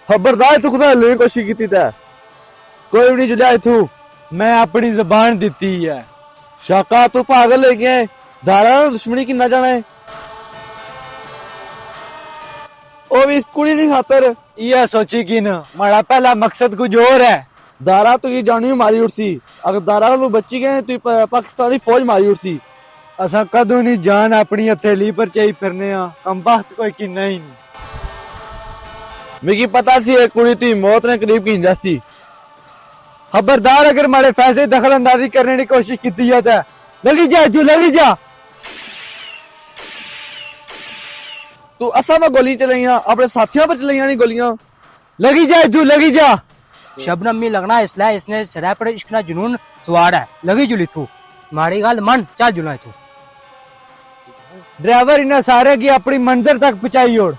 खबरदार तू खुदा लेने की कोशिश की थी कोई भी नहीं जुलिया इथू मैं अपनी जबान दिती है। शाका तू पागल है क्या धारा दुश्मनी की ना जाना है ओ भी इस कुड़ी की खातर यह सोची कि न हमारा पहला मकसद कुछ और है। दारा तो ये जानी मारी उठसी अगर दारा को बची गए तो पाकिस्तानी फौज मारी उठसी असा कदों नहीं जान अपनी हथेली पर चाहिए फिरने कम वक्त कोई किन्ना ही नहीं। मिगी पता सी एक कुड़ी थी मौत ने करीब की जासी। खबरदार अगर हमारे फैसले दखल अंदाजी करने की कोशिश की जाता है लगी जा जो लगी जा। तू असा में गोली चलाइया अपने साथियों पर चलाइया नहीं गोलियां लगी जा जो लगी जा। शबनम में लगना इसलिए इसने शराब पर इश्क ना जुनून सवार है लगी जुली तू मारी गाल मन चल जुला तू। ड्राइवर इन्हें सारे की अपनी मंजिल तक पहुंचाई ओड़